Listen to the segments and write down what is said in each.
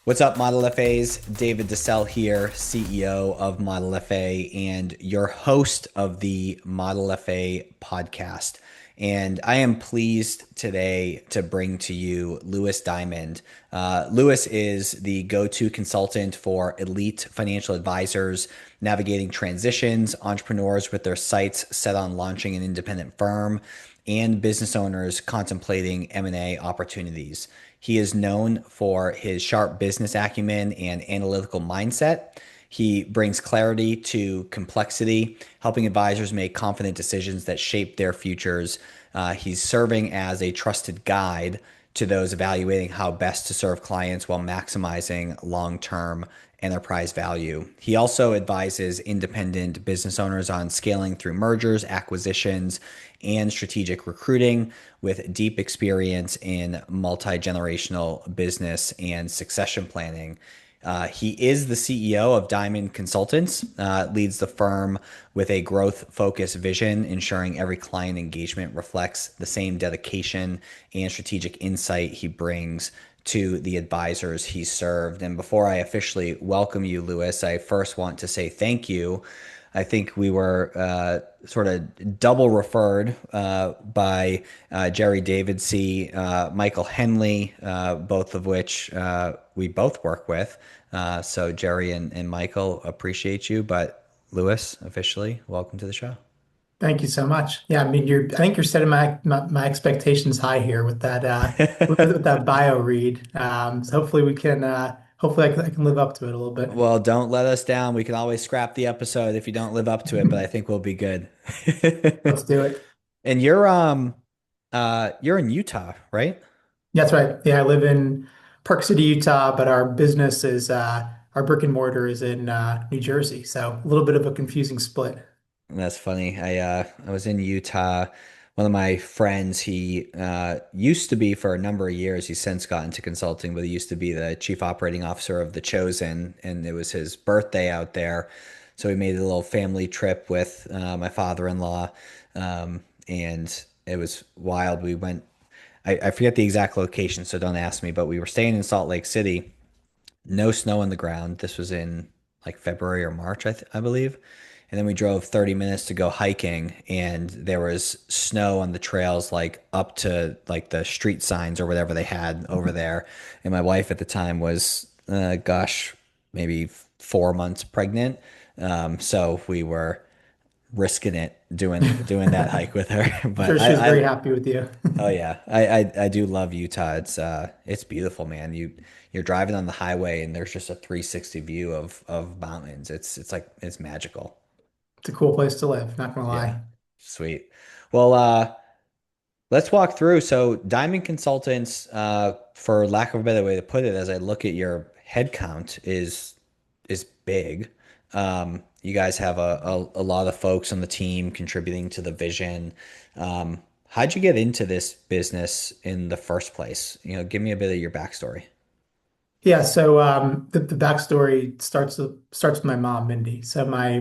What's up, Model FAs? David DeCelle here, CEO of Model FA and your host of the Model FA podcast. And I am pleased today to bring to you Lewis Diamond. Lewis is the go-to consultant for elite financial advisors navigating transitions, entrepreneurs with their sights set on launching an independent firm, and business owners contemplating M&A opportunities. He is known for his sharp business acumen and analytical mindset. He brings clarity to complexity, helping advisors make confident decisions that shape their futures. He's serving as a trusted guide to those evaluating how best to serve clients while maximizing long-term enterprise value. He also advises independent business owners on scaling through mergers, acquisitions, and strategic recruiting with deep experience in multi-generational business and succession planning. He is the CEO of Diamond Consultants, leads the firm with a growth-focused vision, ensuring every client engagement reflects the same dedication and strategic insight he brings to the advisors he served. And before I officially welcome you, Lewis, I first want to say thank you. I think we were sort of double referred by Jerry David C., Michael Henley, both of which we both work with. So Jerry and Michael appreciate you, but Lewis, officially, welcome to the show. Thank you so much. Yeah, I mean, I think you're setting my expectations high here with that with that bio read. So hopefully I can live up to it a little bit. Well, don't let us down. We can always scrap the episode if you don't live up to it, but I think we'll be good. Let's do it. And you're in Utah, right? That's right. Yeah, I live in Park City, Utah, but our brick and mortar is in New Jersey. So a little bit of a confusing split. That's funny. I was in Utah. One of my friends, he used to be for a number of years. He's since gotten into consulting, but he used to be the chief operating officer of The Chosen, and it was his birthday out there. So we made a little family trip with my father-in-law, and it was wild. We went. I forget the exact location, so don't ask me. But we were staying in Salt Lake City. No snow on the ground. This was in like February or March, I believe. And then we drove 30 minutes to go hiking, and there was snow on the trails, like up to like the street signs or whatever they had over there. And my wife at the time was, gosh, maybe 4 months pregnant. So we were risking it doing that hike with her. I'm But sure she was very happy with you. oh yeah, I do love Utah. It's beautiful, man. You're driving on the highway and there's just a 360 view of mountains. It's like it's magical. It's a cool place to live, not gonna Yeah. lie. Sweet. Well, let's walk through. So Diamond Consultants, for lack of a better way to put it, as I look at your head count is big. You guys have a lot of folks on the team contributing to the vision. How'd you get into this business in the first place? Give me a bit of your backstory. Yeah, so the backstory starts with my mom, Mindy. So my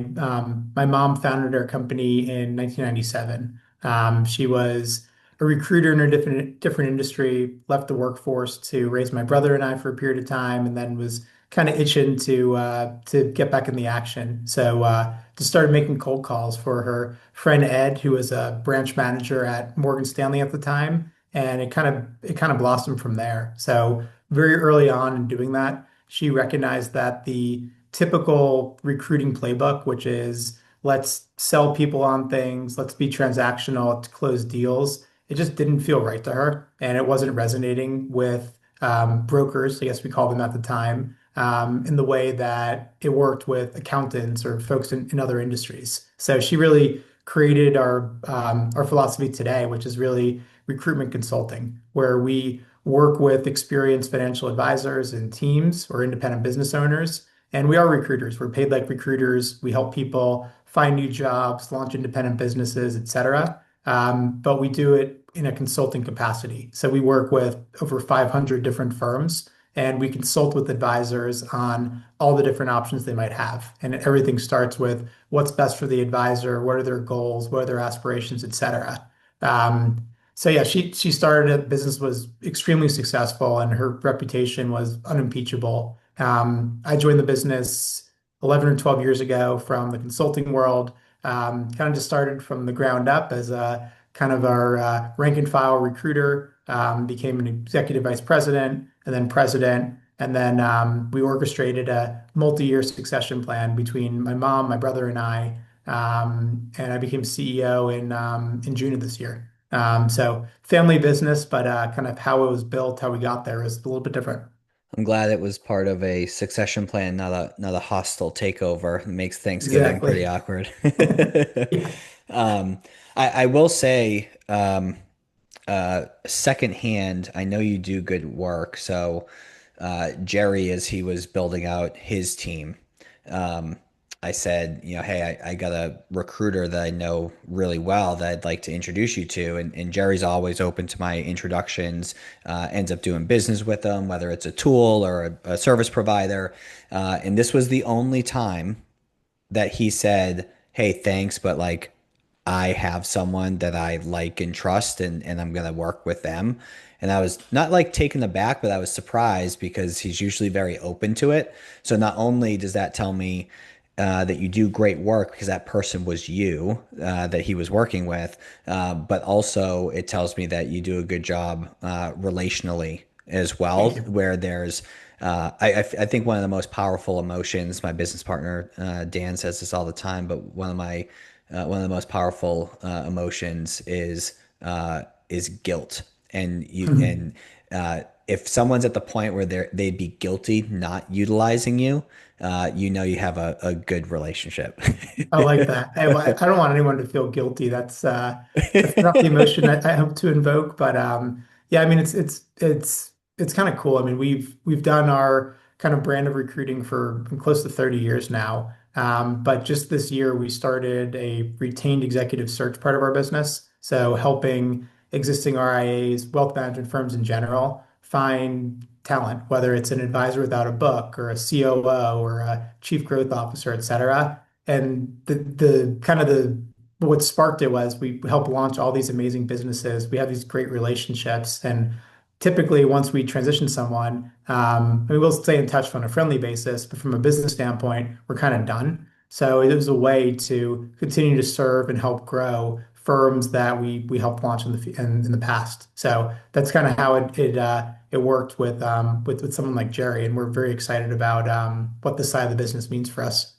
mom founded our company in 1997. She was a recruiter in a different industry, left the workforce to raise my brother and I for a period of time, and then was kind of itching to get back in the action. So just started making cold calls for her friend Ed, who was a branch manager at Morgan Stanley at the time, and it kind of blossomed from there. So very early on in doing that, she recognized that the typical recruiting playbook, which is let's sell people on things, let's be transactional, let's close deals, it just didn't feel right to her. And it wasn't resonating with brokers, I guess we called them at the time, in the way that it worked with accountants or folks in other industries. So she really created our philosophy today, which is really recruitment consulting, where we work with experienced financial advisors and teams or independent business owners. And we are recruiters. We're paid like recruiters. We help people find new jobs, launch independent businesses, et cetera. But we do it in a consulting capacity. So we work with over 500 different firms and we consult with advisors on all the different options they might have. And everything starts with what's best for the advisor, what are their goals, what are their aspirations, et cetera. So yeah, she started a business, was extremely successful, and her reputation was unimpeachable. I joined the business 11 or 12 years ago from the consulting world. Kind of just started from the ground up as a kind of our rank and file recruiter. Became an executive vice president and then president, and then we orchestrated a multi-year succession plan between my mom, my brother, and I. And I became CEO in June of this year. So family business, but kind of how it was built, how we got there is a little bit different. I'm glad it was part of a succession plan, not a hostile takeover. It makes Thanksgiving pretty Exactly. awkward. Yeah. um, I will say, secondhand, I know you do good work. So, Jerry, as he was building out his team, um, I said, hey, I got a recruiter that I know really well that I'd like to introduce you to. And Jerry's always open to my introductions, ends up doing business with them, whether it's a tool or a service provider. And this was the only time that he said, hey, thanks, but like I have someone that I like and trust and I'm gonna work with them. And I was not like taken aback, but I was surprised because he's usually very open to it. So not only does that tell me that you do great work because that person was you that he was working with, but also it tells me that you do a good job relationally as well, Thank you. where there's I think one of the most powerful emotions, my business partner Dan says this all the time, but one of the most powerful emotions is guilt, and if someone's at the point where they'd be guilty not utilizing you, you have a good relationship. I like that. I don't want anyone to feel guilty. That's not the emotion I hope to invoke. But yeah, I mean it's kind of cool. I mean we've done our kind of brand of recruiting for close to 30 years now. But just this year we started a retained executive search part of our business. So helping existing RIAs, wealth management firms in general, find talent, whether it's an advisor without a book or a COO or a chief growth officer, et cetera. And the kind of the what sparked it was we helped launch all these amazing businesses. We have these great relationships, and typically once we transition someone, we will stay in touch on a friendly basis, but from a business standpoint, we're kind of done. So it was a way to continue to serve and help grow firms that we helped launch in the past. So that's kind of how it worked with someone like Jerry, and we're very excited about what this side of the business means for us.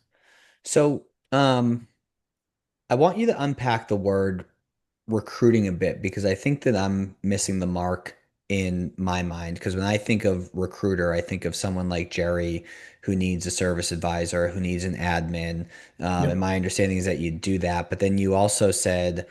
So, I want you to unpack the word recruiting a bit because I think that I'm missing the mark in my mind. Because when I think of recruiter, I think of someone like Jerry who needs a service advisor, who needs an admin. And Yep. my understanding is that you do that. But then you also said,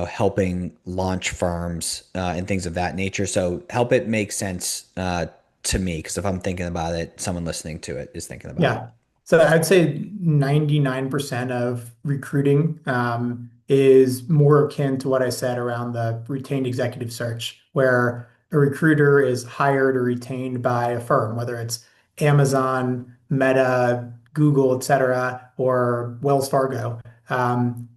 helping launch firms and things of that nature. So help it make sense to me. Because if I'm thinking about it, someone listening to it is thinking about it. Yeah. So I'd say 99% of recruiting is more akin to what I said around the retained executive search, where a recruiter is hired or retained by a firm, whether it's Amazon, Meta, Google, et cetera, or Wells Fargo.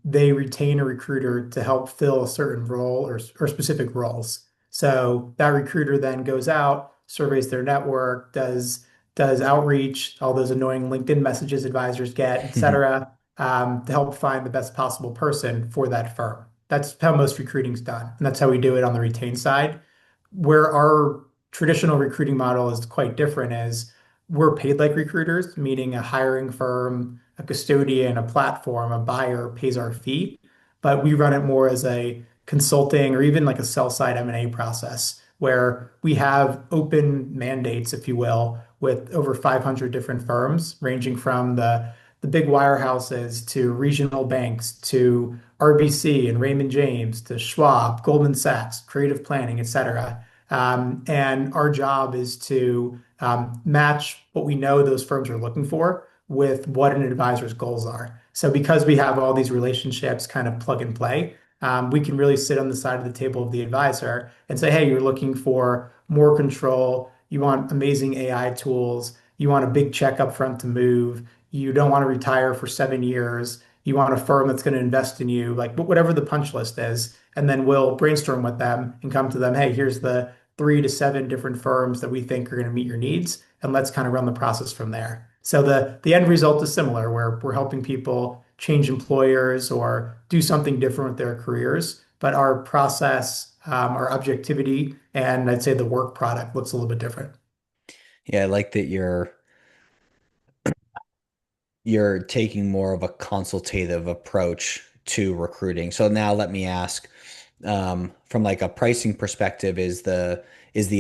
They retain a recruiter to help fill a certain role or specific roles. So that recruiter then goes out, surveys their network, does outreach, all those annoying LinkedIn messages advisors get, et cetera, to help find the best possible person for that firm. That's how most recruiting's done. And that's how we do it on the retained side. Where our traditional recruiting model is quite different is we're paid like recruiters, meaning a hiring firm, a custodian, a platform, a buyer pays our fee, but we run it more as a consulting or even like a sell side M&A process where we have open mandates, if you will, with over 500 different firms, ranging from the big wirehouses to regional banks to RBC and Raymond James to Schwab, Goldman Sachs, creative planning, et cetera. And our job is to match what we know those firms are looking for with what an advisor's goals are. So because we have all these relationships kind of plug and play, we can really sit on the side of the table of the advisor and say, hey, you're looking for more control. You want amazing AI tools. You want a big check up front to move. You don't want to retire for 7 years. You want a firm that's going to invest in you, like whatever the punch list is. and then we'll brainstorm with them and come to them, hey, here's the 3 to 7 different firms that we think are going to meet your needs, and let's kind of run the process from there. So the end result is similar, where we're helping people change employers or do something different with their careers, but our process, our objectivity, and I'd say the work product looks a little bit different. Yeah, I like that you're taking more of a consultative approach to recruiting. So now let me ask, from like a pricing perspective, is the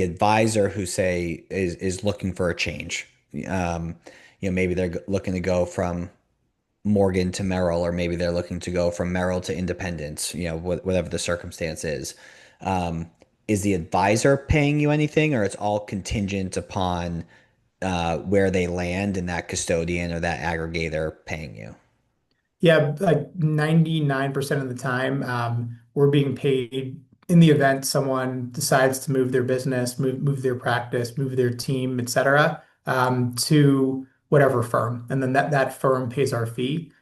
advisor who say is looking for a change? Um, maybe they're looking to go from Morgan to Merrill, or maybe they're looking to go from Merrill to Independence, whatever the circumstance is. Um, is the advisor paying you anything, or it's all contingent upon where they land and that custodian or that aggregator paying you? Yeah, like 99% of the time, we're being paid in the event someone decides to move their business, move their practice, move their team, et cetera, to whatever firm. And then that firm pays our fee.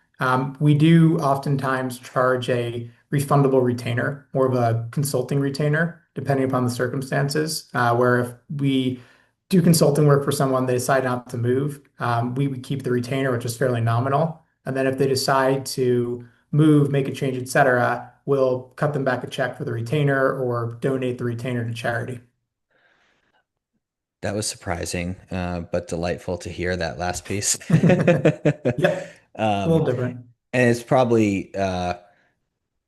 We do oftentimes charge a refundable retainer, more of a consulting retainer, depending upon the circumstances, where if we do consulting work for someone, they decide not to move, we would keep the retainer, which is fairly nominal. And then if they decide to move, make a change, et cetera, we'll cut them back a check for the retainer or donate the retainer to charity. That was surprising, but delightful to hear that last piece. Yep, a Um, little different. and it's probably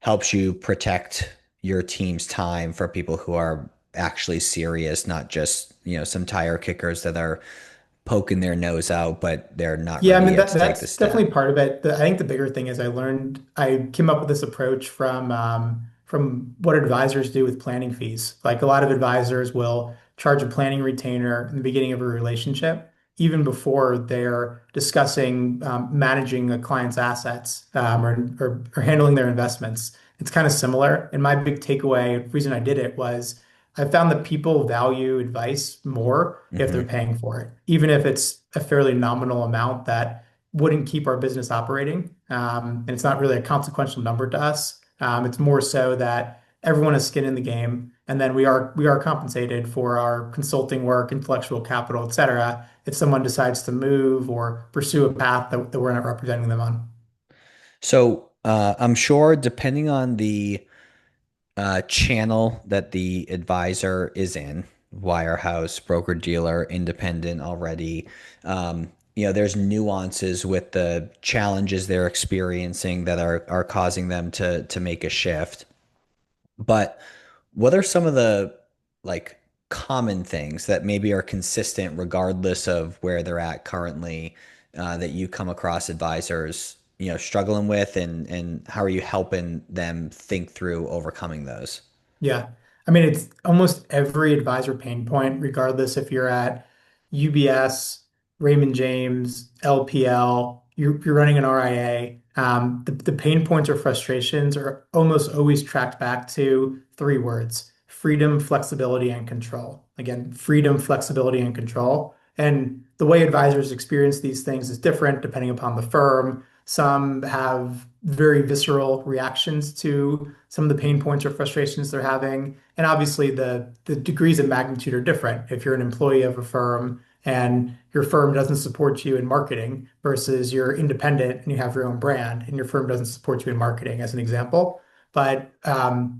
helps you protect your team's time for people who are actually serious, not just, some tire kickers that are poking their nose out, but they're not Yeah, I ready mean yet to take the that's definitely step. part of it. I think the bigger thing is I came up with this approach from what advisors do with planning fees. Like a lot of advisors will charge a planning retainer in the beginning of a relationship, even before they're discussing managing a client's assets or handling their investments. It's kind of similar. And my big takeaway reason I did it was I found that people value advice more if they're Hmm. paying for it, even if it's a fairly nominal amount that wouldn't keep our business operating. And it's not really a consequential number to us. It's more so that everyone has skin in the game, and then we are compensated for our consulting work, intellectual capital, et cetera, if someone decides to move or pursue a path that we're not representing them on. So I'm sure, depending on the channel that the advisor is in, wirehouse, broker dealer, independent already. There's nuances with the challenges they're experiencing that are causing them to make a shift. But what are some of the like common things that maybe are consistent regardless of where they're at currently, that you come across advisors, struggling with, and how are you helping them think through overcoming those? Yeah. I mean, it's almost every advisor pain point, regardless if you're at UBS, Raymond James, LPL, you're running an RIA. The pain points or frustrations are almost always tracked back to 3 words: freedom, flexibility, and control. Again, freedom, flexibility, and control. And the way advisors experience these things is different depending upon the firm. Some have very visceral reactions to some of the pain points or frustrations they're having. And obviously, the degrees of magnitude are different. If you're an employee of a firm and your firm doesn't support you in marketing versus you're independent and you have your own brand and your firm doesn't support you in marketing, as an example. But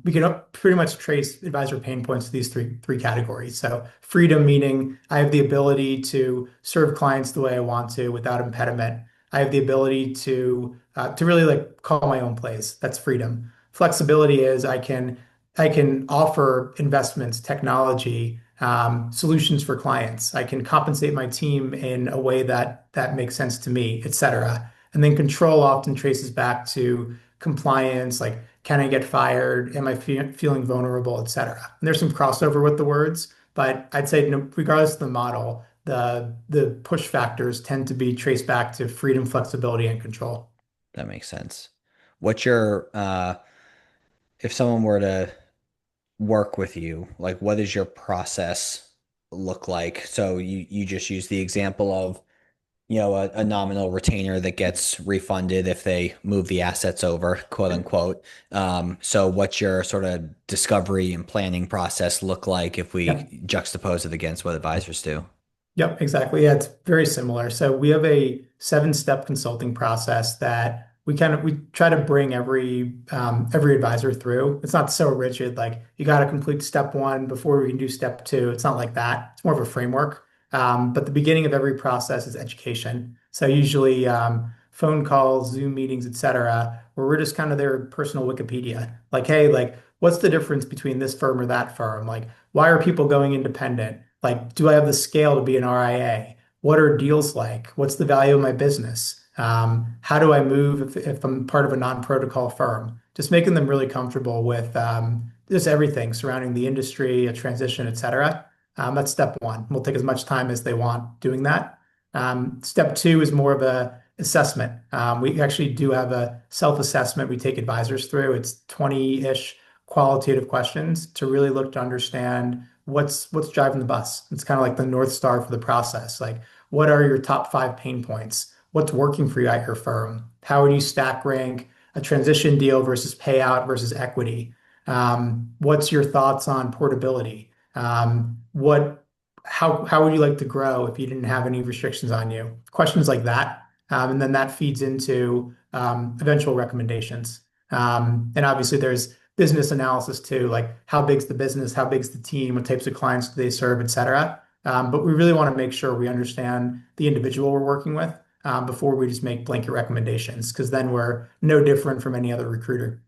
we can pretty much trace advisor pain points to these three categories. So freedom, meaning I have the ability to serve clients the way I want to without impediment. I have the ability to really like call my own plays. That's freedom. Flexibility is I can offer investments, technology, solutions for clients. I can compensate my team in a way that makes sense to me, et cetera. And then control often traces back to compliance, like can I get fired? Am I feeling vulnerable, et cetera. And there's some crossover with the words, but I'd say regardless of the model, the push factors tend to be traced back to freedom, flexibility, and control. That makes sense. What's your if someone were to work with you, like what does your process look like? So you just use the example of a nominal retainer that gets refunded if they move the assets over, quote unquote. So what's your sort of discovery and planning process look like if Yep. we juxtapose it against what advisors do? Yep, exactly. Yeah, it's very similar. So we have a seven-step consulting process that we try to bring every advisor through. It's not so rigid, like you got to complete step one before we can do step two. It's not like that. It's more of a framework. But the beginning of every process is education. So usually phone calls, Zoom meetings, etc., where we're just kind of their personal Wikipedia. Like, hey, like what's the difference between this firm or that firm? Like, why are people going independent? Like, do I have the scale to be an RIA? What are deals like? What's the value of my business? How do I move if I'm part of a non-protocol firm? Just making them really comfortable with just everything surrounding the industry, a transition, et cetera. That's step one. We'll take as much time as they want doing that. Step two is more of a assessment. We actually do have a self-assessment we take advisors through. It's 20-ish qualitative questions to really look to understand what's driving the bus. It's kind of like the North Star for the process. Like, what are your top five pain points? What's working for you at your firm? How would you stack rank a transition deal versus payout versus equity? What's your thoughts on portability? How would you like to grow if you didn't have any restrictions on you? Questions like that. And then that feeds into eventual recommendations. And obviously, there's business analysis too, like how big's the business, how big's the team, what types of clients do they serve, et cetera. But we really want to make sure we understand the individual we're working with before we just make blanket recommendations, because then we're no different from any other recruiter.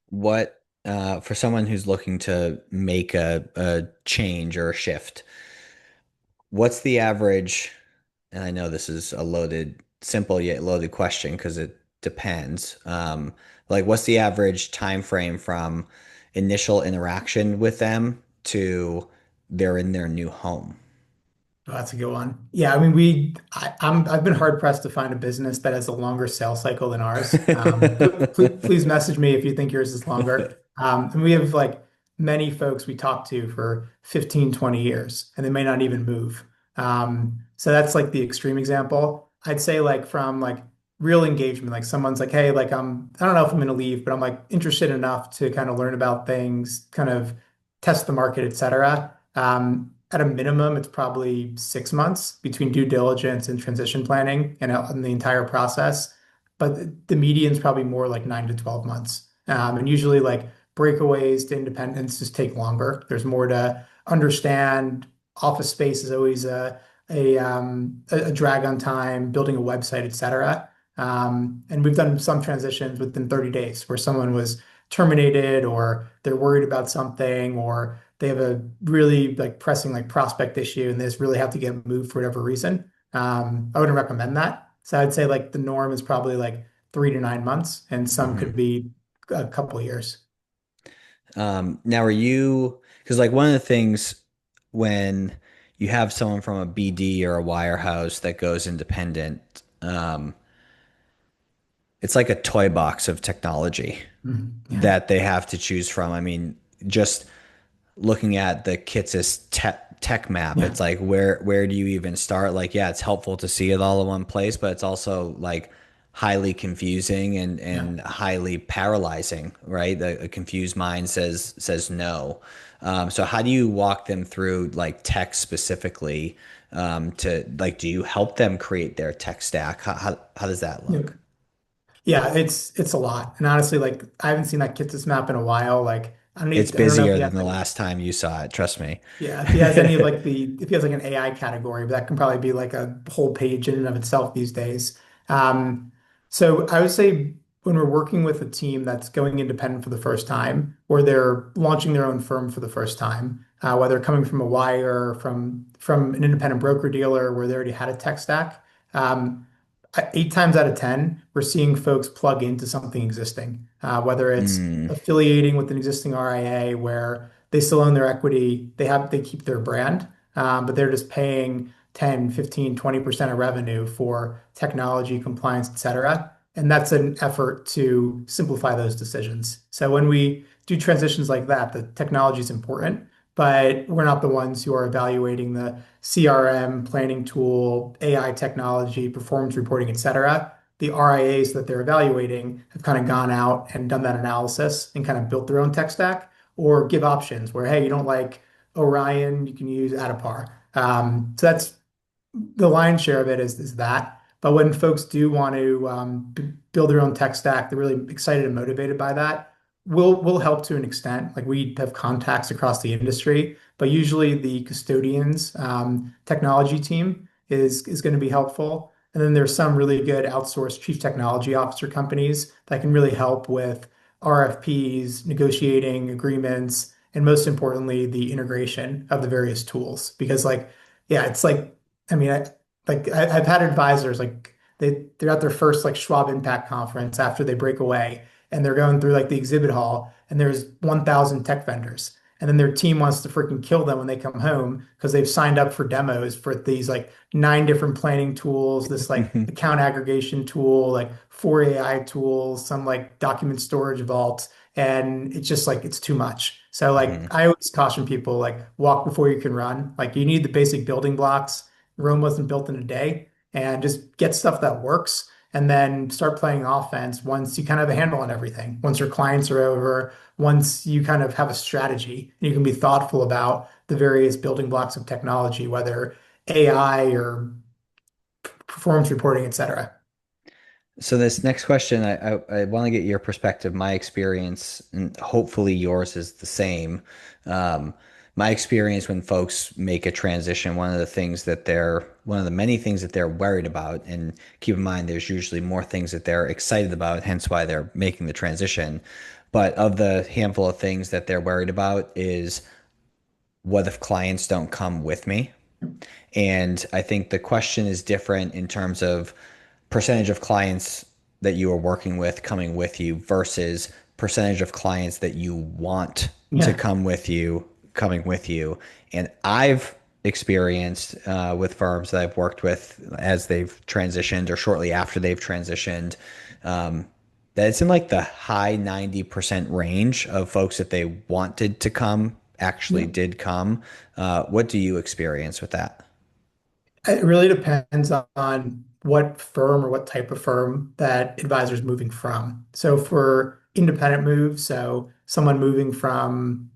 What for someone who's looking to make a change or a shift, what's the average? And I know this is a loaded, simple yet loaded question because it depends. Like, what's the average time frame from initial interaction with them to they're in their new home? Oh, that's a good one. Yeah, I mean, I've been hard pressed to find a business that has a longer sales cycle than ours. Please message me if you think yours is longer. And we have like many folks we talk to for 15, 20 years, and they may not even move. So that's like the extreme example. I'd say like from like real engagement, like someone's like, hey, like I don't know if I'm going to leave, but I'm like interested enough to kind of learn about things, kind of test the market, et cetera. At a minimum, it's probably 6 months between due diligence and transition planning and the entire process. But the median is probably more like 9 to 12 months. And usually, like breakaways to independence just take longer. There's more to understand. Office space is always a drag on time, building a website, et cetera. And we've done some transitions within 30 days where someone was terminated or they're worried about something or they have a really like pressing like prospect issue and they just really have to get moved for whatever reason. I wouldn't recommend that. So I'd say like the norm is probably like 3 to 9 months, and some could Mhm. be a couple of years. Now, are you, because like one of the things when you have someone from a BD or a wirehouse that goes independent, it's like a toy box of technology Mhm. Yeah. that they have to choose from. I mean, just looking at the Kits's tech map, Yeah. it's like where do you even start? Like, yeah, it's helpful to see it all in one place, but it's also like highly confusing Yeah. and highly paralyzing, right? A confused mind says no. So how do you walk them through like tech specifically to like do you help them create their tech stack? How does that Yeah. look? Yeah, it's a lot. And honestly, like I haven't seen that Kitsis map in a while. Like It's I don't know if busier he than has the like last time you saw it, trust me. yeah, if he has any of like the if he has like an AI category, that can probably be like a whole page in and of itself these days. Um, so I would say when we're working with a team that's going independent for the first time, or they're launching their own firm for the first time, whether coming from a wire or from an independent broker dealer where they already had a tech stack, um, 8 times out of 10, we're seeing folks plug into something existing, whether it's Mm, affiliating with an existing RIA where they still own their equity, they keep their brand, but they're just paying 10, 15, 20% of revenue for technology, compliance, et cetera. And that's an effort to simplify those decisions. So when we do transitions like that, the technology is important, but we're not the ones who are evaluating the CRM, planning tool, AI technology, performance reporting, et cetera. The RIAs that they're evaluating have kind of gone out and done that analysis and kind of built their own tech stack or give options where, hey, you don't like Orion, you can use Adapar. So that's the lion's share of it is that. But when folks do want to build their own tech stack, they're really excited and motivated by that. We'll help to an extent. Like we have contacts across the industry, but usually the custodians technology team is going to be helpful. And then there's some really good outsourced chief technology officer companies that can really help with RFPs, negotiating agreements, and most importantly, the integration of the various tools. Because yeah, it's like I mean, I've had advisors like they're at their first like Schwab Impact conference after they break away, and they're going through like the exhibit hall, and there's 1,000 tech vendors, and then their team wants to freaking kill them when they come home because they've signed up for demos for these like 9 different planning tools, this like account aggregation tool, like 4 AI tools, some like document storage vault, and it's just like it's too much. So like Mhm. I always caution people like walk before you can run. Like you need the basic building blocks. Rome wasn't built in a day, and just get stuff that works and then start playing offense once you kind of have a handle on everything. Once your clients are over, once you kind of have a strategy, and you can be thoughtful about the various building blocks of technology, whether AI or performance reporting, et cetera. So this next question, I want to get your perspective. My experience, and hopefully yours is the same. Um, my experience when folks make a transition, one of the many things that they're worried about, and keep in mind, there's usually more things that they're excited about, hence why they're making the transition. But of the handful of things that they're worried about is what if clients don't come with me? And I think the question is different in terms of percentage of clients that you are working with coming with you versus percentage of clients that you want to Yeah. come with you coming with you. And I've experienced with firms that I've worked with as they've transitioned or shortly after they've transitioned, um, that it's in like the high 90% range of folks that they wanted to come actually Yeah. did come. What do you experience with that? It really depends on what firm or what type of firm that advisor is moving from. So for independent moves, so someone moving from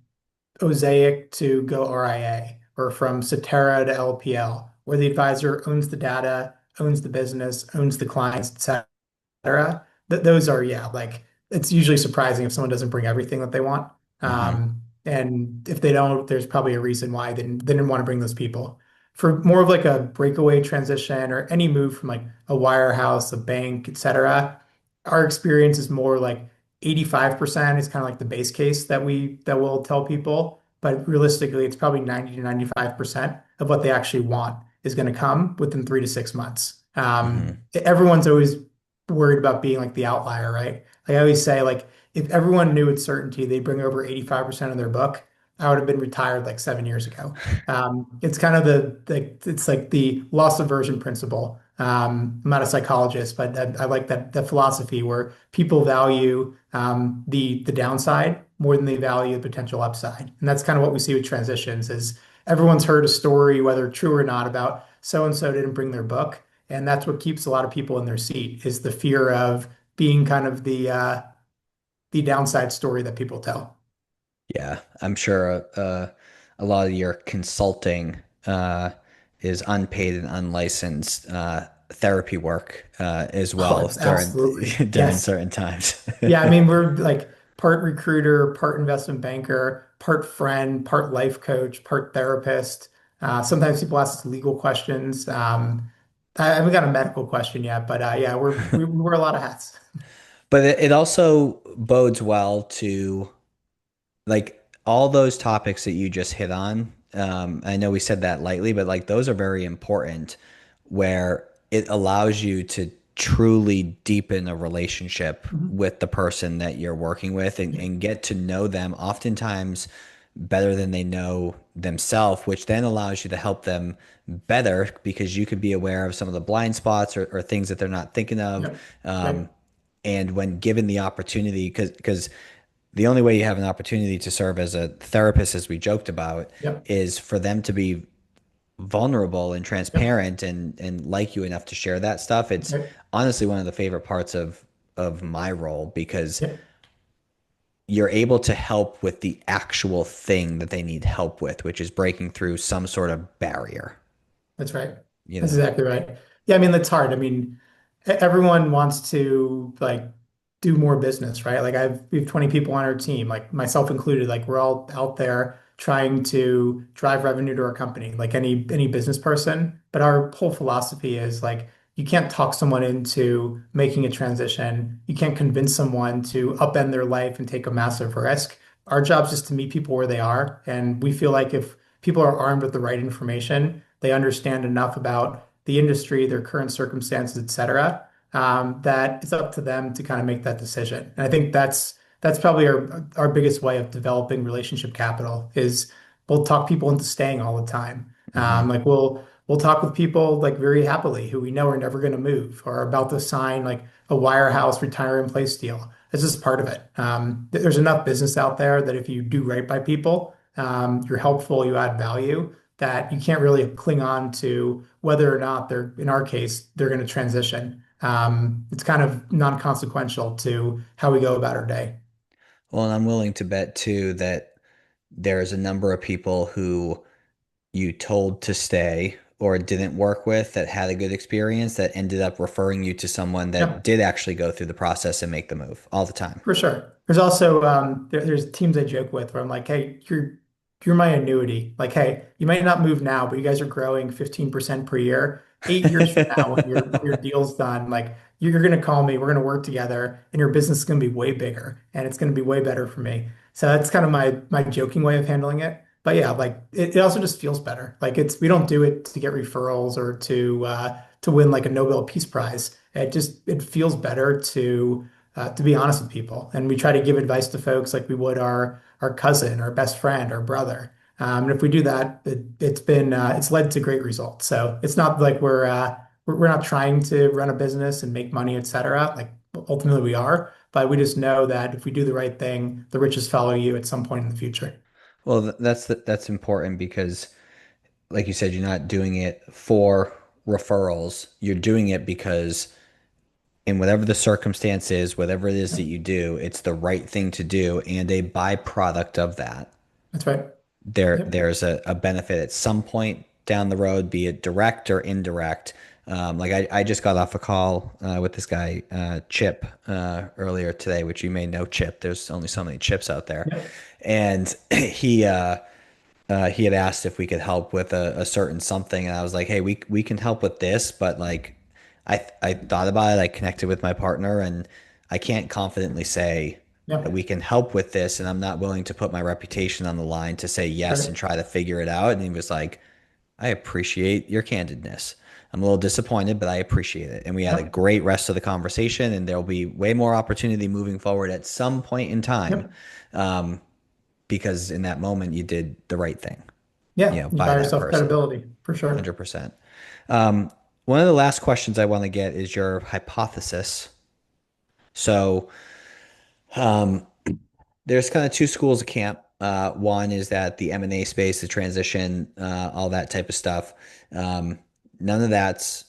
Osaic to Go RIA or from Cetera to LPL, where the advisor owns the data, owns the business, owns the clients, etc. Those are, yeah, like it's usually surprising if someone doesn't bring everything that they want. Hmm. And if they don't, there's probably a reason why they didn't want to bring those people. For more of like a breakaway transition or any move from like a wirehouse, a bank, etc., our experience is more like 85% is kind of like the base case that we'll tell people. But realistically, it's probably 90 to 95% of what they actually want is going to come within 3 to 6 months. Hmm. Everyone's always worried about being like the outlier, right? Like I always say, like if everyone knew with certainty they'd bring over 85% of their book, I would have been retired like 7 years ago. It's kind of it's like the loss aversion principle. I'm not a psychologist, but I like that philosophy where people value the downside more than they value the potential upside. And that's kind of what we see with transitions is everyone's heard a story, whether true or not, about so and so didn't bring their book. And that's what keeps a lot of people in their seat is the fear of being kind of the downside story that people tell. Yeah, I'm sure a lot of your consulting is unpaid and unlicensed therapy work as Oh, well it's during absolutely. during Yes. certain times. Yeah, I mean, we're like part recruiter, part investment banker, part friend, part life coach, part therapist. Sometimes people ask us legal questions. I haven't got a medical question yet, but yeah, we wear a lot of hats. But it also bodes well to like all those topics that you just hit on. I know we said that lightly, but like those are very important where it allows you to truly deepen a relationship Mhm. with the person that you're working with Yeah, and get to know them oftentimes better than they know themselves, which then allows you to help them better because you could be aware of some of the blind spots or things that they're not thinking of. yeah, right. Um, and when given the opportunity, because the only way you have an opportunity to serve as a therapist, as we joked about, Yep. is for them to be vulnerable and Yep. transparent and like you enough to share that stuff. That's It's right. honestly one of the favorite parts of my role because Yep. you're able to help with the actual thing that they need help with, which is breaking through some sort of barrier, That's right. you That's know. exactly right. Yeah, I mean, that's hard. I mean, everyone wants to like do more business, right? Like we have 20 people on our team, like myself included. Like we're all out there trying to drive revenue to our company, like any business person. But our whole philosophy is like you can't talk someone into making a transition. You can't convince someone to upend their life and take a massive risk. Our job is just to meet people where they are, and we feel like if people are armed with the right information, they understand enough about the industry, their current circumstances, et cetera, that it's up to them to kind of make that decision. And I think that's probably our biggest way of developing relationship capital is we'll talk people into staying all the time. Hmm. Like we'll talk with people like very happily who we know are never going to move or are about to sign like a wirehouse retire in place deal. It's just part of it. There's enough business out there that if you do right by people, you're helpful, you add value, that you can't really cling on to whether or not they're, in our case, they're going to transition. It's kind of non-consequential to how we go about our day. Well, and I'm willing to bet too that there's a number of people who you told to stay or didn't work with that had a good experience that ended up referring you to someone that Yeah. did actually go through the process and make the move all the time. For sure. There's also there's teams I joke with where I'm like, hey, you're my annuity. Like, hey, you might not move now, but you guys are growing 15% per year. 8 years from now, when your deal's done, like you're gonna call me, we're gonna work together, and your business is gonna be way bigger and it's gonna be way better for me. So that's kind of my joking way of handling it. But yeah, like it also just feels better. Like it's we don't do it to get referrals or to win like a Nobel Peace Prize. It feels better to be honest with people. And we try to give advice to folks like we would our cousin, our best friend, our brother. And if we do that, it's led to great results. So it's not like we're not trying to run a business and make money, et cetera. Like ultimately we are, but we just know that if we do the right thing, the riches follow you at some point in the future. Well, that's important because, like you said, you're not doing it for referrals. You're doing it because, in whatever the circumstance is, whatever it is that Yep. you do, it's the right thing to do, and a byproduct of that That's right. Yep. there's a benefit at some point down the road, be it direct or indirect. Like I just got off a call with this guy, Chip, earlier today, which you may know Chip. There's only so many Chips out there. Yep. And he had asked if we could help with a certain something. And I was like, hey, we can help with this. But like, I thought about it. I connected with my partner and I can't confidently say that we Yep. can help with this, and I'm not willing to put my reputation on the line to say yes and Right. try to figure it out. And he was like, I appreciate your candidness. I'm a little disappointed, but I appreciate it. And we had a Yep. great rest of the conversation, and there'll be way more opportunity moving forward at some point in time, Yep. um, because in that moment you did the right thing, Yeah. You by buy that yourself person. credibility for sure. 100%. Um, One of the last questions I want to get is your hypothesis. So, um, there's kind of two schools of camp. One is that the M&A space, the transition, all that type of stuff, um, none of that's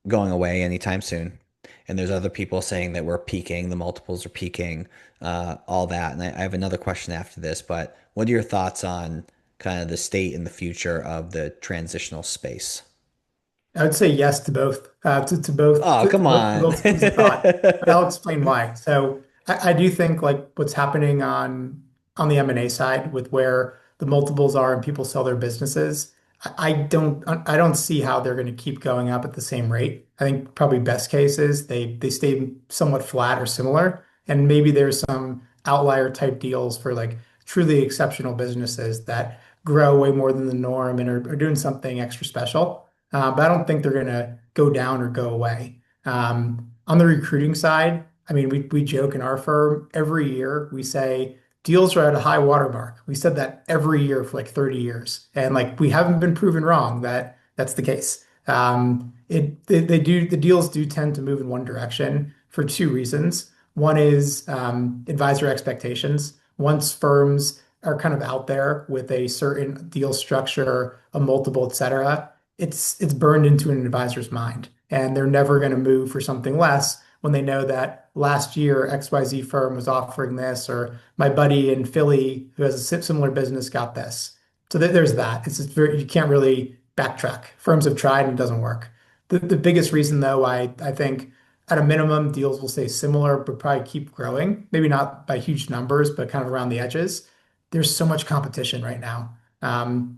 going away anytime soon. And there's other people saying that we're peaking, the multiples are peaking, all that. And I have another question after this, but what are your thoughts on kind of the state and the future of the transitional space? I would say yes to both, to both, Oh, come to on. both schools of thought, but I'll explain why. So I do think like what's happening on the M&A side with where the multiples are and people sell their businesses, I don't see how they're going to keep going up at the same rate. I think probably best case is they stay somewhat flat or similar, and maybe there's some outlier type deals for like truly exceptional businesses that grow way more than the norm and are doing something extra special. But I don't think they're going to go down or go away. On the recruiting side, I mean, we joke in our firm every year we say deals are at a high watermark. We said that every year for like 30 years, and like we haven't been proven wrong that that's the case. They do the deals do tend to move in one direction for two reasons. One is advisor expectations. once firms are kind of out there with a certain deal structure, a multiple, et cetera, it's burned into an advisor's mind. And they're never going to move for something less when they know that last year XYZ firm was offering this, or my buddy in Philly who has a similar business got this. So there's that. It's just very, you can't really backtrack. Firms have tried and it doesn't work. The biggest reason though, I think at a minimum, deals will stay similar, but probably keep growing. Maybe not by huge numbers, but kind of around the edges. There's so much competition right now.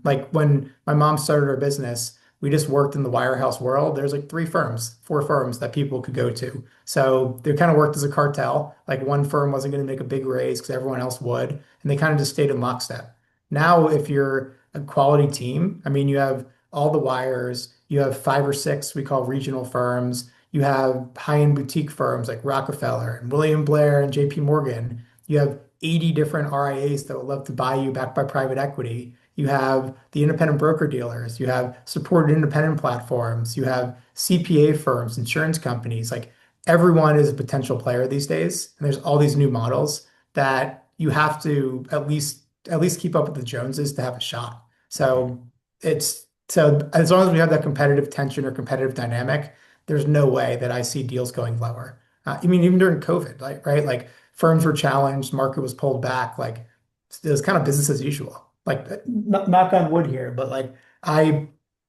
Like when my mom started her business, we just worked in the wirehouse world. There's like three firms, four firms that people could go to. So they kind of worked as a cartel. Like one firm wasn't going to make a big raise because everyone else would, and they kind of just stayed in lockstep. Now, if you're a quality team, I mean, you have all the wires, you have five or six we call regional firms. You have high-end boutique firms like Rockefeller and William Blair and JP Morgan. You have 80 different RIAs that would love to buy you backed by private equity. You have the independent broker dealers. You have supported independent platforms. You have CPA firms, insurance companies. Like everyone is a potential player these days. And there's all these new models that you have to at least keep up with the Joneses to have a shot. So as long as we have that competitive tension or competitive dynamic, there's no way that I see deals going lower. I mean, even during COVID, like, right? Like firms were challenged, market was pulled back. Like it was kind of business as usual. Like knock on wood here, but like I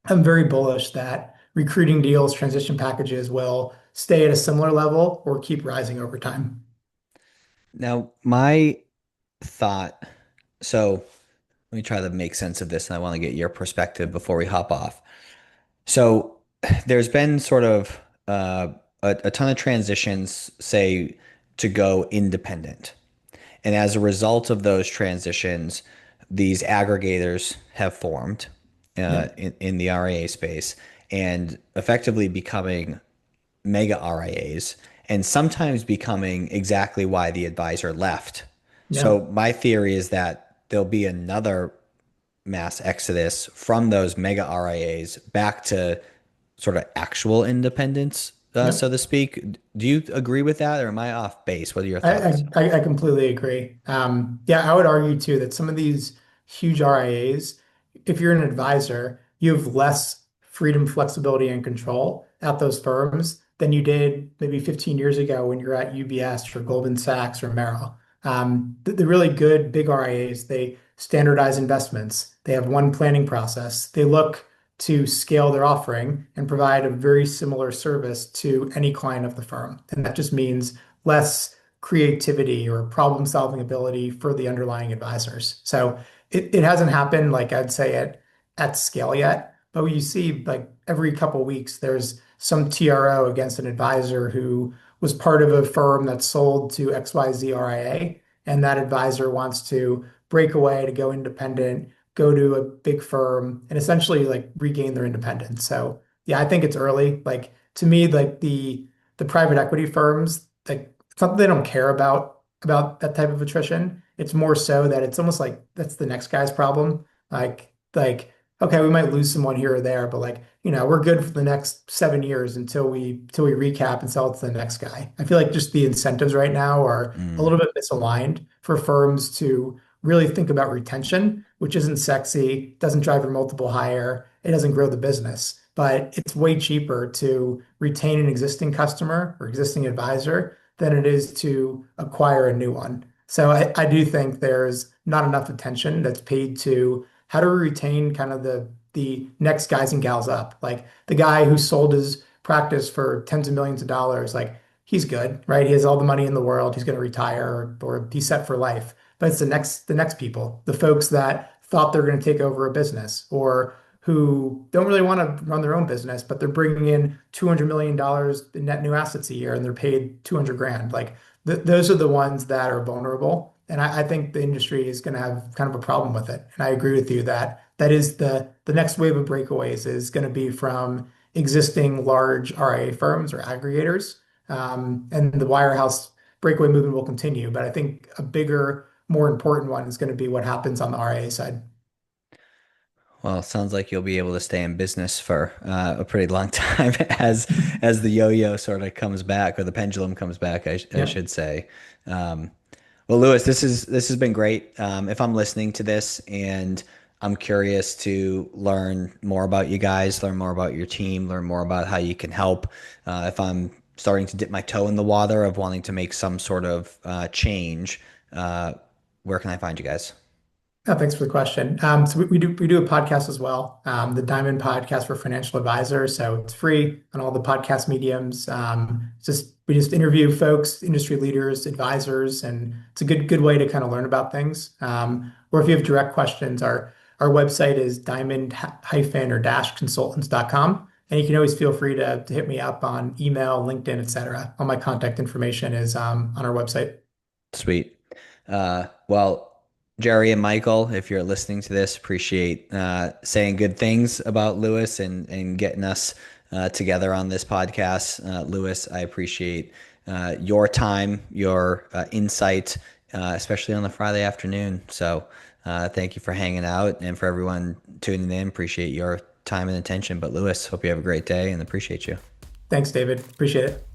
am very bullish that recruiting deals, transition packages will stay at a similar level or keep rising over time. Now, my thought, so let me try to make sense of this, and I want to get your perspective before we hop off. So there's been sort of a ton of transitions, say, to go independent. And as a result of those transitions, these aggregators have formed Yep. in the RIA space and effectively becoming mega RIAs and sometimes becoming exactly why the advisor left. Yeah. So my theory is that there'll be another mass exodus from those mega RIAs back to sort of actual independence, so Yep. to speak. Do you agree with that, or am I off base? What are your I, I, thoughts? I completely agree. Yeah, I would argue too that some of these huge RIAs, if you're an advisor, you have less freedom, flexibility, and control at those firms than you did maybe 15 years ago when you're at UBS or Goldman Sachs or Merrill. The really good big RIAs, they standardize investments. They have one planning process. They look to scale their offering and provide a very similar service to any client of the firm. And that just means less creativity or problem solving ability for the underlying advisors. So it hasn't happened like I'd say at scale yet, but you see like every couple of weeks there's some TRO against an advisor who was part of a firm that sold to XYZ RIA, and that advisor wants to break away to go independent, go to a big firm, and essentially like regain their independence. So yeah, I think it's early. Like to me, like the private equity firms, like something they don't care about that type of attrition. It's more so that it's almost like that's the next guy's problem. Okay, we might lose someone here or there, but like, we're good for the next 7 years until we recap and sell it to the next guy. I feel like just the incentives right now are a Mm. little bit misaligned for firms to really think about retention, which isn't sexy, doesn't drive your multiple higher, it doesn't grow the business. But it's way cheaper to retain an existing customer or existing advisor than it is to acquire a new one. So I do think there's not enough attention that's paid to how to retain kind of the next guys and gals up. Like the guy who sold his practice for tens of millions of dollars, like he's good, right? He has all the money in the world. He's going to retire or he's set for life. But it's the next people, the folks that thought they're going to take over a business or who don't really want to run their own business, but they're bringing in $200 million in net new assets a year and they're paid 200 grand. Like those are the ones that are vulnerable. And I think the industry is going to have kind of a problem with it. And I agree with you that that is the next wave of breakaways is going to be from existing large RIA firms or aggregators. And the wirehouse breakaway movement will continue. But I think a bigger, more important one is going to be what happens on the RIA side. Well, it sounds like you'll be able to stay in business for a pretty long time as the yo-yo sort of comes back, or the pendulum comes back, I Yep. should say. Well, Well, Lewis, this has been great. If I'm listening to this and I'm curious to learn more about you guys, learn more about your team, learn more about how you can help. If I'm starting to dip my toe in the water of wanting to make some sort of change, uh, where can I find you guys? Thanks for the question. So we do a podcast as well, the Diamond Podcast for Financial Advisors. So it's free on all the podcast mediums. We just interview folks, industry leaders, advisors, and it's a good way to kind of learn about things. Or if you have direct questions, our website is diamond-or-consultants.com. And you can always feel free to hit me up on email, LinkedIn, etc. All my contact information is on our website. Sweet. Well, Jerry and Michael, if you're listening to this, appreciate saying good things about Lewis and getting us together on this podcast. Lewis, I appreciate your time, your insight, especially on the Friday afternoon. So thank you for hanging out and for everyone tuning in. Appreciate your time and attention. But Lewis, hope you have a great day and appreciate you. Thanks, David. Appreciate it.